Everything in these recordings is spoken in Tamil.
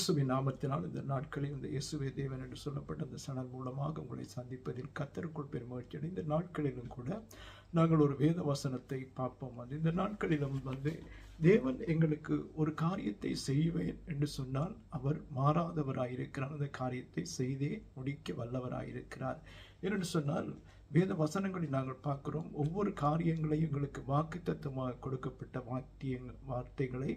இயேசுவின் நாமத்தினால் இந்த நாட்களில் இந்த இயேசுவே தேவன் என்று சொல்லப்பட்ட அந்த சனல் மூலமாக உங்களை சந்திப்பதில் கர்த்தருக்குள் பெருமகிழ்ச்சி. இந்த நாட்களிலும் கூட நாங்கள் ஒரு வேத வசனத்தை பார்ப்போம். இந்த நாட்களிலும் தேவன் எங்களுக்கு ஒரு காரியத்தை செய்வேன் என்று சொன்னால் அவர் மாறாதவராயிருக்கிறார். அந்த காரியத்தை செய்தே முடிக்க வல்லவராயிருக்கிறார் என்று சொன்னால் வேத வசனங்களில் நாங்கள் பார்க்கிறோம். ஒவ்வொரு காரியங்களையும் எங்களுக்கு வாக்குத்தத்தமாக கொடுக்கப்பட்ட வார்த்தைகளை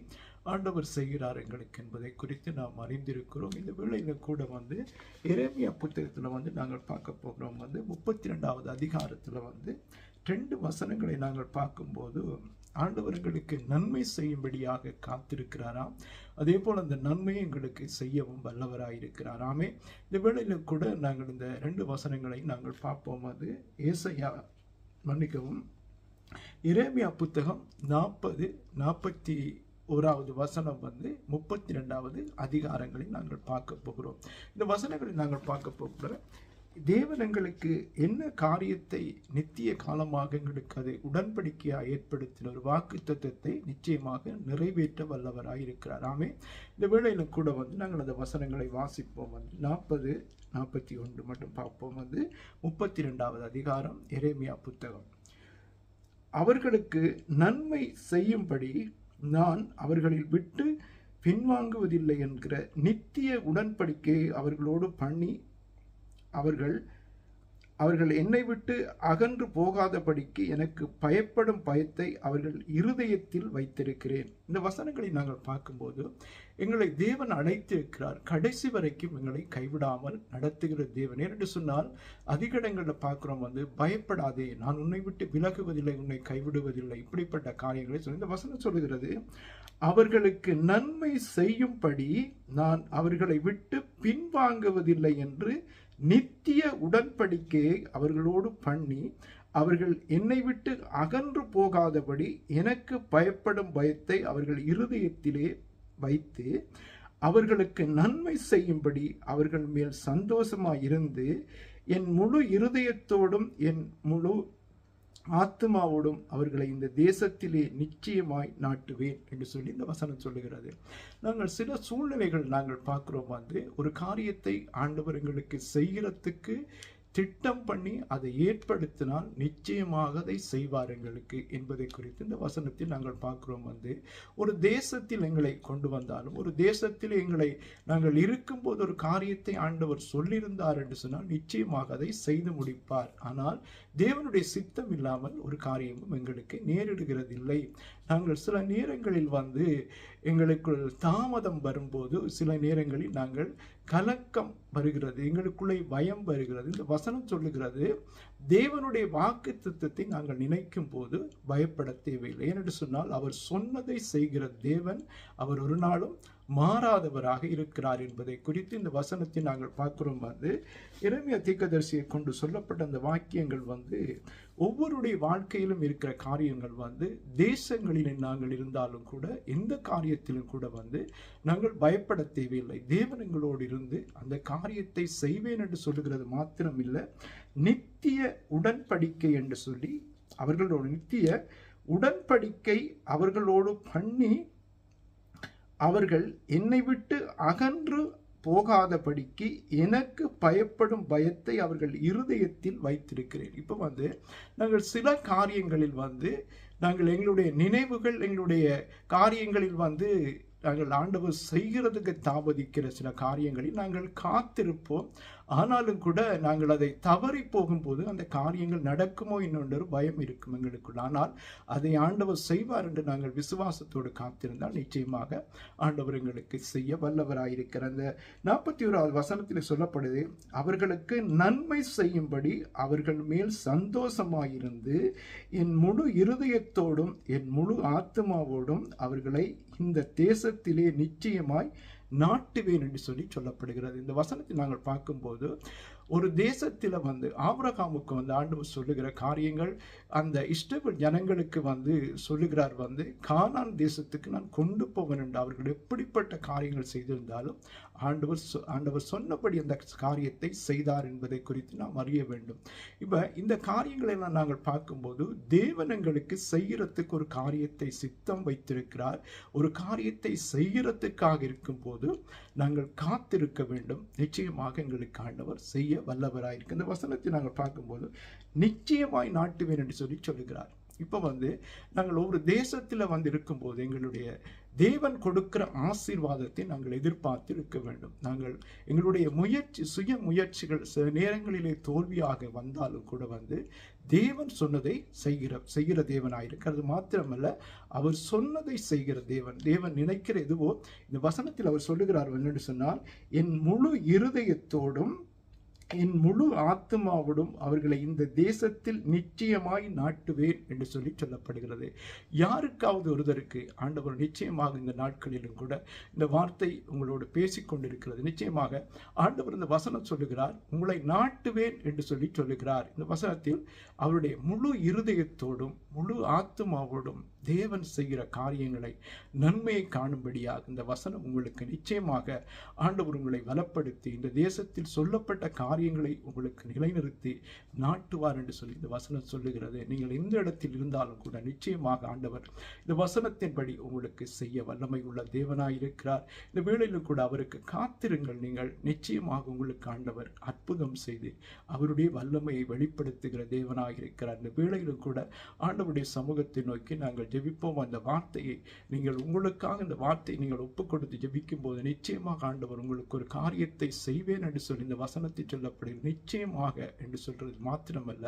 ஆண்டவர் செய்கிறார் எங்களுக்கு என்பதை குறித்து நாம் அறிந்திருக்கிறோம். இந்த வேளையில கூட எரேமியா புத்தகத்தில் நாங்கள் பார்க்க போகிறோம். 32வது அதிகாரத்தில் 2 வசனங்களை நாங்கள் பார்க்கும்போது ஆண்டவர்களுக்கு நன்மை செய்யும்படியாக காத்திருக்கிறாராம். அதே போல் அந்த நன்மையை எங்களுக்கு செய்யவும் வல்லவராயிருக்கிறாராமே. இந்த வேளையில கூட நாங்கள் இந்த 2 வசனங்களை நாங்கள் பார்ப்போம். எரேமியா புத்தகம் 40-41வது வசனம் 32வது அதிகாரங்களில் நாங்கள் பார்க்க போகிறோம். இந்த வசனங்களை நாங்கள் பார்க்க போகிறோம். தேவன் எங்களுக்கு என்ன காரியத்தை நித்திய காலமாக எங்களுக்கு அதை உடன்படிக்கையாக ஏற்படுத்தின ஒரு வாக்கு தத்துவத்தை நிச்சயமாக நிறைவேற்ற வல்லவராயிருக்கிறார். ஆமே. இந்த வேளையில கூட நாங்கள் அந்த வசனங்களை வாசிப்போம். 40-41 மட்டும் பார்ப்போம். 32வது அதிகாரம் எரேமியா புத்தகம். அவர்களுக்கு நன்மை செய்யும்படி நான் அவர்களில் விட்டு பின்வாங்குவதில்லை என்கிற நித்திய உடன்படிக்கையை அவர்களோடு பண்ணி அவர்கள் என்னை விட்டு அகன்று போகாதபடிக்கு எனக்கு பயப்படும் பயத்தை அவர்கள் இருதயத்தில் வைத்திருக்கிறேன். இந்த வசனங்களை நாங்கள் பார்க்கும்போது எங்களை தேவன் அழைத்திருக்கிறார். கடைசி வரைக்கும் எங்களை கைவிடாமல் நடத்துகிற தேவன். என்று சொன்னால் அதிக இடங்களில் பார்க்கிறோம் பயப்படாதே, நான் உன்னை விட்டு விலகுவதில்லை, உன்னை கைவிடுவதில்லை, இப்படிப்பட்ட காரியங்களை சொல்லி இந்த வசனம் சொல்லுகிறது. அவர்களுக்கு நன்மை செய்யும்படி நான் அவர்களை விட்டு பின்வாங்குவதில்லை என்று நித்திய உடன்படிக்கையை அவர்களோடு பண்ணி அவர்கள் என்னை விட்டு அகன்று போகாதபடி எனக்கு பயப்படும் பயத்தை அவர்கள் இருதயத்திலே வைத்து அவர்களுக்கு நன்மை செய்யும்படி அவர்கள் மேல் சந்தோஷமாயிருந்து என் முழு இருதயத்தோடும் என் முழு ஆத்மாவோடும் அவர்களை இந்த தேசத்திலே நிச்சயமாய் நாட்டுவேன் என்று சொல்லி இந்த வசனம் சொல்லுகிறது. நாங்கள் சில சூழ்நிலைகள் நாங்கள் பார்க்கிறோம். ஒரு காரியத்தை ஆண்டவர் எங்களுக்கு செய்கிறதுக்கு திட்டம் பண்ணி அதை ஏற்படுத்தினால் நிச்சயமாக அதை செய்வார் எங்களுக்கு என்பதை குறித்து இந்த வசனத்தில் நாங்கள் பார்க்கிறோம். ஒரு தேசத்தில் எங்களை கொண்டு வந்தாலும், ஒரு தேசத்தில் எங்களை நாங்கள் இருக்கும்போது ஒரு காரியத்தை ஆண்டவர் சொல்லியிருந்தார் என்று சொன்னால் நிச்சயமாக அதை செய்து முடிப்பார். ஆனால் தேவனுடைய சித்தம் இல்லாமல் ஒரு காரியமும் எங்களுக்கு நேரிடுகிறதில்லை. நாங்கள் சில நேரங்களில் எங்களுக்குள் தாமதம் வரும்போது சில நேரங்களில் நாங்கள் கலக்கம் வருகிறது, எங்களுக்குள்ளே பயம் வருகிறது. இந்த வசனம் சொல்லுகிறது, தேவனுடைய வாக்கு தத்துவத்தை நாங்கள் நினைக்கும் போது பயப்பட தேவையில்லை. ஏனென்று சொன்னால் அவர் சொன்னதை செய்கிற தேவன், அவர் ஒரு நாளும் மாறாதவராக இருக்கிறார் என்பதை குறித்து இந்த வசனத்தை நாங்கள் பார்க்கிறோம். எரேமியா தீர்க்கதரிசியை கொண்டு சொல்லப்பட்ட அந்த வாக்கியங்கள் ஒவ்வொருடைய வாழ்க்கையிலும் இருக்கிற காரியங்கள் தேசங்களில் நாங்கள் இருந்தாலும் கூட எந்த காரியத்திலும் கூட நாங்கள் பயப்பட தேவையில்லை. தேவன் எங்களோடு இருந்து அந்த காரியத்தை செய்வேன் என்று சொல்லுகிறது மாத்திரமில்லை, நித்திய உடன்படிக்கை என்று சொல்லி அவர்களோடு நித்திய உடன்படிக்கை அவர்களோடு பண்ணி அவர்கள் என்னை விட்டு அகன்று போகாதபடிக்கு எனக்கு பயப்படும் பயத்தை அவர்கள் இருதயத்தில் வைத்திருக்கிறேன். இப்போ நாங்கள் சில காரியங்களில் நாங்கள் எங்களுடைய நினைவுகள், எங்களுடைய காரியங்களில் நாங்கள் ஆண்டவர் செய்கிறதுக்கு தாமதிக்கிற சில காரியங்களில் நாங்கள் காத்திருப்போம். ஆனாலும் கூட நாங்கள் அதை தவறி போகும்போது அந்த காரியங்கள் நடக்குமோ இன்னொன்று பயம் இருக்கும் எங்களுக்குள்ள. ஆனால் அதை ஆண்டவர் செய்வார் என்று நாங்கள் விசுவாசத்தோடு காத்திருந்தால் நிச்சயமாக ஆண்டவர் எங்களுக்கு செய்ய வல்லவராயிருக்கிற அந்த 41வது வசனத்தில் சொல்லப்படுது, அவர்களுக்கு நன்மை செய்யும்படி அவர்கள் மேல் சந்தோஷமாயிருந்து என் முழு இருதயத்தோடும் என் முழு ஆத்மாவோடும் அவர்களை இந்த தேசத்திலே நிச்சயமாய் நாட்டுவேன் என்று சொல்லி சொல்லப்படுகிறது. இந்த வசனத்தை நாங்கள் பார்க்கும்போது ஒரு தேசத்தில் ஆபிரகாமுக்கு ஆண்டவர் சொல்லுகிற காரியங்கள், அந்த இஸ்ரவேல் ஜனங்களுக்கு சொல்லுகிறார் கானான் தேசத்துக்கு நான் கொண்டு போவேன் என்று அவர்கள் எப்படிப்பட்ட காரியங்கள் செய்திருந்தாலும் ஆண்டவர் சொன்னபடி அந்த காரியத்தை செய்தார் என்பதை குறித்து நாம் அறிய வேண்டும். இப்போ இந்த காரியங்களை எல்லாம் நாங்கள் பார்க்கும்போது தேவன் எங்களுக்கு செய்கிறதுக்கு ஒரு காரியத்தை சித்தம் வைத்திருக்கிறார். ஒரு காரியத்தை செய்கிறதுக்காக இருக்கும்போது நாங்கள் காத்திருக்க வேண்டும். நிச்சயமாக எங்களுக்கு ஆண்டவர் செய்ய வல்லவராயிருக்கு. இந்த வசனத்தை நாங்கள் பார்க்கும்போது நிச்சயமாய் நாட்டுவேன் என்று சொல்லுகிறார். இப்போ நாங்கள் ஒவ்வொரு தேசத்தில் இருக்கும்போது எங்களுடைய தேவன் கொடுக்கிற ஆசீர்வாதத்தை நாங்கள் எதிர்பார்த்து இருக்க வேண்டும். நாங்கள் எங்களுடைய சுய முயற்சிகள் சில நேரங்களிலே தோல்வியாக வந்தாலும் கூட தேவன் சொன்னதை செய்கிற தேவனாயிருக்கிறது. மாத்திரமல்ல, அவர் சொன்னதை செய்கிற தேவன் நினைக்கிற எதுவோ இந்த வசனத்தில் அவர் சொல்லுகிறார் என்று சொன்னால், என் முழு இருதயத்தோடும் என் முழு ஆத்மாவோடும் அவர்களை இந்த தேசத்தில் நிச்சயமாய் நாட்டுவேன் என்று சொல்லப்படுகிறது. யாருக்காவது ஒருவருக்கு ஆண்டவர் நிச்சயமாக இந்த நாட்களிலும் கூட இந்த வார்த்தை உங்களோடு பேசிக்கொண்டிருக்கிறது. நிச்சயமாக ஆண்டவர் இந்த வசனம் சொல்லுகிறார், உங்களை நாட்டுவேன் என்று சொல்லுகிறார். இந்த வசனத்தில் அவருடைய முழு இருதயத்தோடும் முழு ஆத்மாவோடும் தேவன் செய்கிற காரியங்களை நன்மையை காணும்படியாக இந்த வசனம் உங்களுக்கு நிச்சயமாக ஆண்டவர் உங்களை பலப்படுத்தி இந்த தேசத்தில் சொல்லப்பட்ட காரியங்களை உங்களுக்கு நிலைநிறுத்தி நாட்டுவார் என்று சொல்லி இந்த வசனம் சொல்லுகிறது. நீங்கள் எந்த இடத்தில் இருந்தாலும் கூட நிச்சயமாக ஆண்டவர் இந்த வசனத்தின்படி உங்களுக்கு செய்ய வல்லமை உள்ள தேவனாயிருக்கிறார். இந்த வேளையிலும் கூட அவருக்கு காத்திருங்கள். நீங்கள் நிச்சயமாக உங்களுக்கு ஆண்டவர் அற்புதம் செய்து அவருடைய வல்லமையை வெளிப்படுத்துகிற தேவனாயிருக்கிறார். இந்த வேளையிலும் கூட ஆண்டவருடைய சமூகத்தை நோக்கி நாங்கள் ஜெபிப்போம். அந்த வார்த்தையை நீங்கள் உங்களுக்காக இந்த வார்த்தையை நீங்கள் ஒப்புக் கொடுத்து ஜெபிக்கும் போது நிச்சயமாக ஆண்டவர் உங்களுக்கு ஒரு காரியத்தை செய்வேன் என்று சொல்லி இந்த வசனத்தை சொல்லப்படுகிறது. நிச்சயமாக என்று சொல்றது மாத்திரமல்ல,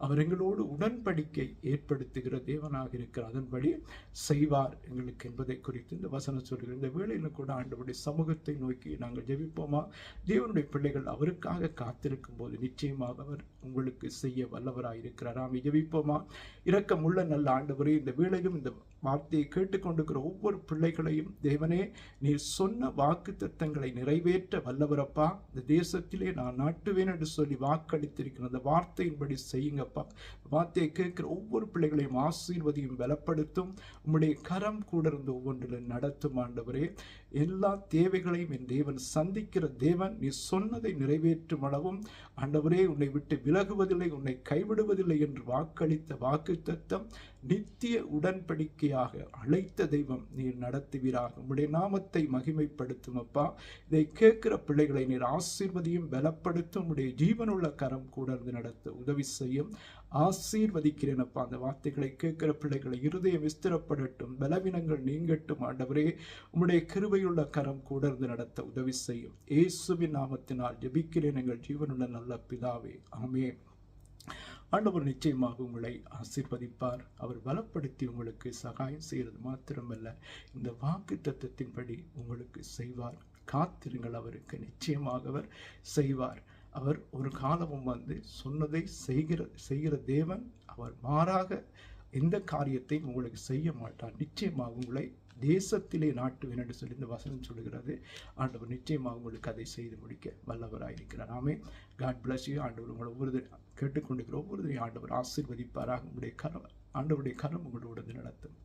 அவர் எங்களோடு உடன்படிக்கை ஏற்படுத்துகிற தேவனாக இருக்கிறார். அதன்படி செய்வார் எங்களுக்கு என்பதை குறித்து இந்த வசனம் சொல்கிறது. இந்த வேளையில் கூட ஆண்டவருடைய சமூகத்தை நோக்கி நாங்கள் ஜெபிப்போமா? தேவனுடைய பிள்ளைகள் அவருக்காக காத்திருக்கும் போது நிச்சயமாக அவர் உங்களுக்கு செய்ய வல்லவராயிருக்கிறார். நாம் ஜெபிப்போமா? இரக்கமுள்ள நல்ல ஆண்டவரே, இந்த வேளையிலும் இந்த வார்த்தையை கேட்டுக்கொண்டிருக்கிற ஒவ்வொரு பிள்ளைகளையும் தேவனே, நீர் சொன்ன வாக்கு தத்தங்களை நிறைவேற்ற வல்லவரப்பா. இந்த தேசத்திலே நான் நாட்டுவேன் என்று சொல்லி வாக்களித்திருக்கிற அந்த வார்த்தையின்படி செய்யுங்கப்பா. வார்த்தையை கேட்கிற ஒவ்வொரு பிள்ளைகளையும் ஆசீர்வதியும் பலப்படுத்தும். உம்முடைய கரம் கூட இருந்து ஒவ்வொன்றிலும் நடத்தும் ஆண்டவரே. எல்லா தேவைகளையும் என் தேவன் சந்திக்கிற தேவன். நீ சொன்னதை நிறைவேற்றும் அளவும் ஆண்டவரே உன்னை விட்டு விலகுவதில்லை, உன்னை கைவிடுவதில்லை என்று வாக்களித்த வாக்கு தத்தம் நித்திய உடன்படிக்கையாக அழைத்த தெய்வம் நீர் நடத்துவீராக. உம்முடைய நாமத்தை மகிமைப்படுத்தும் அப்பா. இதை கேட்கிற பிள்ளைகளை நீர் ஆசீர்வதியும் பலப்படுத்தும். உடைய ஜீவனுள்ள கரம் கூட இருந்து நடத்த உதவி செய்யும். ஆசீர்வதிக்கிறேன் அப்பா. அந்த வார்த்தைகளை கேட்கிற பிள்ளைகளை இருதயம் விஸ்திரப்படட்டும், பலவீனங்கள் நீங்கட்டும் ஆண்டவரே. உம்முடைய கிருபையுள்ள கரம் கூட இருந்து நடத்த உதவி செய்யும். இயேசுவின் நாமத்தினால் ஜெபிக்கிறேன் எங்கள் ஜீவனுள்ள நல்ல பிதாவே, ஆமென். ஆண்டவர் நிச்சயமாக உங்களை ஆசீர்வதிப்பார். அவர் பலப்படுத்தி உங்களுக்கு சகாயம் செய்கிறது மாத்திரமல்ல, இந்த வாக்கு தத்தத்தின்படி உங்களுக்கு செய்வார். காத்திருங்கள், அவருக்கு நிச்சயமாக அவர் செய்வார். அவர் ஒரு காலமும் சொன்னதை செய்கிற தேவன். அவர் மாறாக எந்த காரியத்தையும் உங்களுக்கு செய்ய மாட்டார். நிச்சயமாக உங்களை தேசத்திலே நாட்டுவேன் என்று சொல்லி இந்த வசனம் சொல்லுகிறது. ஆண்டவர் நிச்சயமாக உங்களுக்கு அதை செய்து முடிக்க வல்லவராயிருக்கிறார். ஆமே. God bless you. ஆண்டவர் உங்களை ஒவ்வொரு கேட்டுக்கொண்டிருக்கிற ஒவ்வொருவரையும் ஆண்டவர் ஆசீர்வதிப்பாராக. ஆண்டவருடைய கரம் உங்களோடு நடத்தும்.